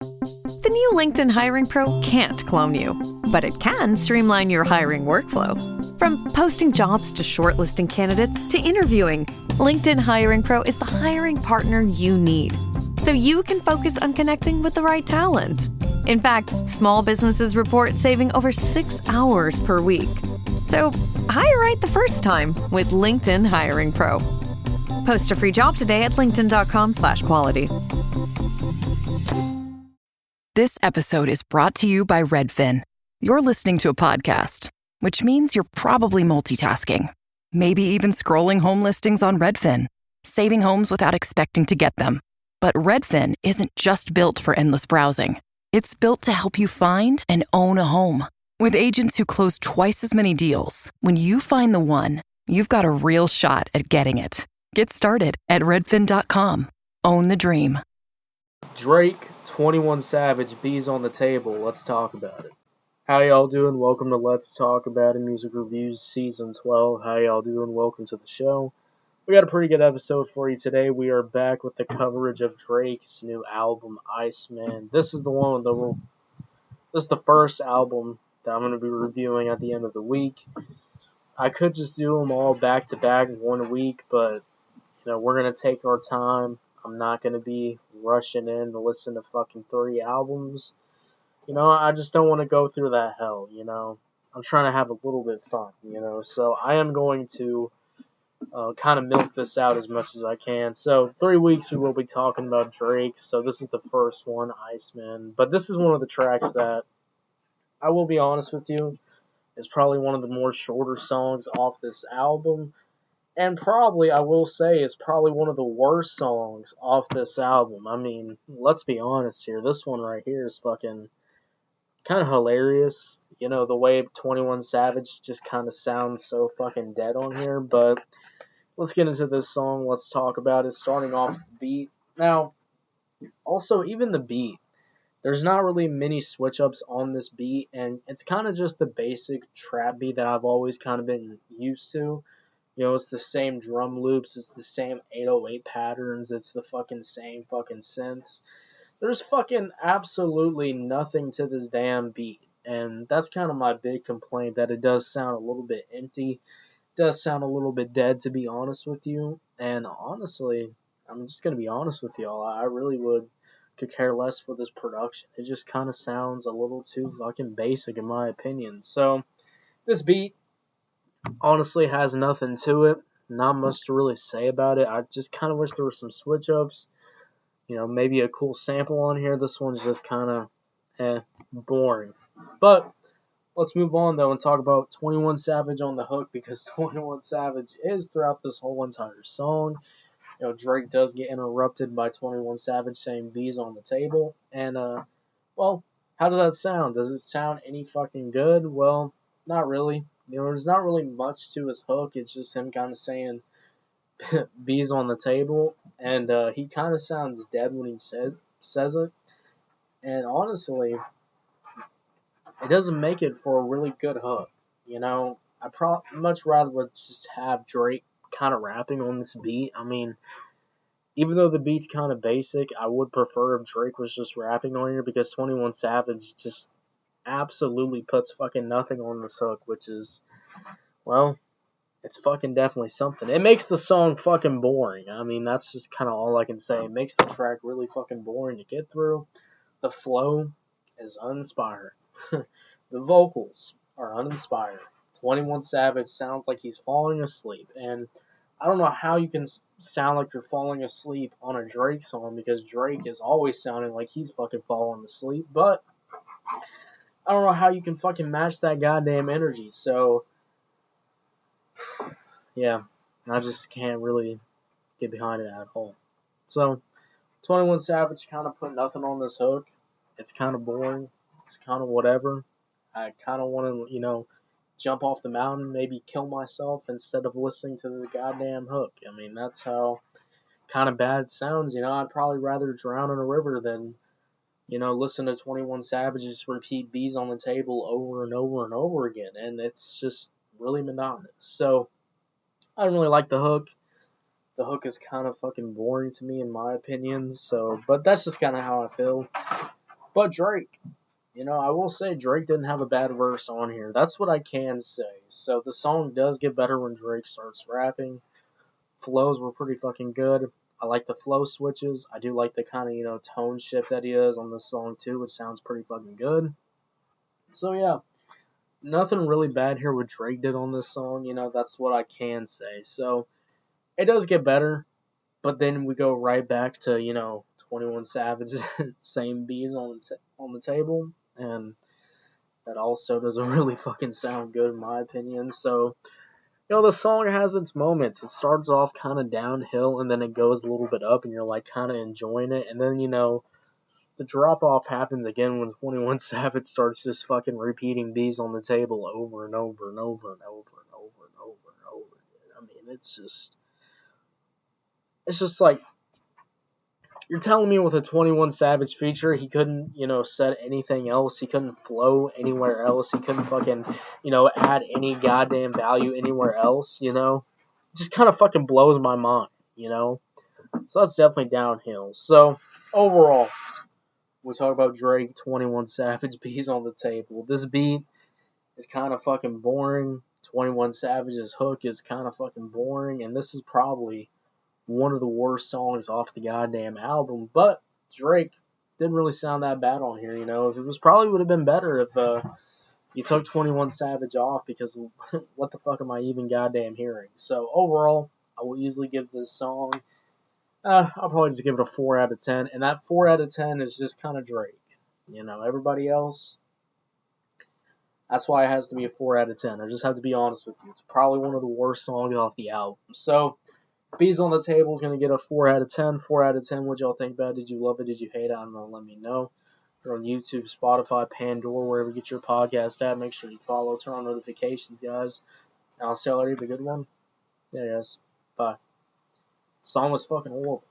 The new LinkedIn Hiring Pro can't clone you, but it can streamline your hiring workflow. From posting jobs to shortlisting candidates to interviewing, LinkedIn Hiring Pro is the hiring partner you need, so you can focus on connecting with the right talent. In fact, small businesses report saving over 6 hours per week. So hire right the first time with LinkedIn Hiring Pro. Post a free job today at linkedin.com/quality. This episode is brought to you by Redfin. You're listening to a podcast, which means you're probably multitasking. Maybe even scrolling home listings on Redfin, saving homes without expecting to get them. But Redfin isn't just built for endless browsing. It's built to help you find and own a home. With agents who close twice as many deals, when you find the one, you've got a real shot at getting it. Get started at redfin.com. Own the dream. Drake, 21 Savage, Bees on the Table. Let's talk about it. How y'all doing? Welcome to Let's Talk About It Music Reviews Season 12. How y'all doing? Welcome to the show. We got a pretty good episode for you today. We are back with the coverage of Drake's new album, Iceman. This is the first album that I'm going to be reviewing at the end of the week. I could just do them all back to back in 1 week, but we're going to take our time. I'm not going to be rushing in to listen to fucking 3 albums. I just don't want to go through that hell, I'm trying to have a little bit of fun, So I am going to kind of milk this out as much as I can. So 3 weeks we will be talking about Drake. So this is the first one, Iceman. But this is one of the tracks that, I will be honest with you, is probably one of the more shorter songs off this album. And probably, I will say, is probably one of the worst songs off this album. I mean, let's be honest here. This one right here is fucking kind of hilarious. The way 21 Savage just kind of sounds so fucking dead on here. But let's get into this song. Let's talk about it. Starting off with the beat. Now, also, even the beat. There's not really many switch-ups on this beat. And it's kind of just the basic trap beat that I've always kind of been used to. It's the same drum loops, it's the same 808 patterns, it's the fucking same fucking synths. There's fucking absolutely nothing to this damn beat. And that's kind of my big complaint, that it does sound a little bit empty. It does sound a little bit dead, to be honest with you. And honestly, I'm just going to be honest with y'all, I really could care less for this production. It just kind of sounds a little too fucking basic in my opinion. So, this beat honestly has nothing to it. Not much to really say about it. I just kind of wish there were some switch ups. Maybe a cool sample on here. This one's just kind of boring. But let's move on though and talk about 21 Savage on the hook, because 21 Savage is throughout this whole entire song. Drake does get interrupted by 21 Savage saying bees on the table. And well, how does that sound? Does it sound any fucking good? Well, not really. There's not really much to his hook. It's just him kind of saying bees on the table. And he kind of sounds dead when he says it. And honestly, it doesn't make it for a really good hook. I much rather would just have Drake kind of rapping on this beat. I mean, even though the beat's kind of basic, I would prefer if Drake was just rapping on here, because 21 Savage just absolutely puts fucking nothing on this hook, which is, well, it's fucking definitely something. It makes the song fucking boring. I mean, that's just kind of all I can say. It makes the track really fucking boring to get through. The flow is uninspiring. The vocals are uninspiring. 21 Savage sounds like he's falling asleep, and I don't know how you can sound like you're falling asleep on a Drake song, because Drake is always sounding like he's fucking falling asleep, but I don't know how you can fucking match that goddamn energy. So, yeah, I just can't really get behind it at all. So, 21 Savage kind of put nothing on this hook. It's kind of boring. It's kind of whatever. I kind of want to, jump off the mountain, maybe kill myself instead of listening to this goddamn hook. I mean, that's how kind of bad it sounds. I'd probably rather drown in a river than listen to 21 Savage just repeat bees on the table over and over and over again. And it's just really monotonous. So, I don't really like the hook. The hook is kind of fucking boring to me, in my opinion. So, but that's just kind of how I feel. But Drake, I will say Drake didn't have a bad verse on here. That's what I can say. So the song does get better when Drake starts rapping. Flows were pretty fucking good. I like the flow switches. I do like the kind of, tone shift that he does on this song too, which sounds pretty fucking good. So yeah, nothing really bad here what Drake did on this song. That's what I can say. So it does get better, but then we go right back to, 21 Savage, same bees on the table, and that also doesn't really fucking sound good in my opinion. So, the song has its moments. It starts off kind of downhill, and then it goes a little bit up, and you're like kind of enjoying it, and then, the drop off happens again when 21 Savage starts just fucking repeating bees on the table over and over and over and over and over and over and over again. I mean, it's just like, you're telling me with a 21 Savage feature, he couldn't, set anything else. He couldn't flow anywhere else. He couldn't fucking, add any goddamn value anywhere else, It just kind of fucking blows my mind, So that's definitely downhill. So, overall, we'll talk about Drake, 21 Savage, beats on the table. This beat is kind of fucking boring. 21 Savage's hook is kind of fucking boring. And this is probably one of the worst songs off the goddamn album, but Drake didn't really sound that bad on here, If it was probably would have been better if you took 21 Savage off, because what the fuck am I even goddamn hearing? So overall, I will easily give this song, I'll probably just give it a 4 out of 10, and that 4 out of 10 is just kind of Drake. Everybody else, that's why it has to be a 4 out of 10. I just have to be honest with you. It's probably one of the worst songs off the album. So Bees on the Table is going to get a 4 out of 10. 4 out of 10. What y'all think about it? Did you love it? Did you hate it? I don't know. Let me know. If you're on YouTube, Spotify, Pandora, wherever you get your podcast at, make sure you follow. Turn on notifications, guys. And I'll see y'all later. Have a good one. Yeah, guys. Bye. Song was fucking horrible.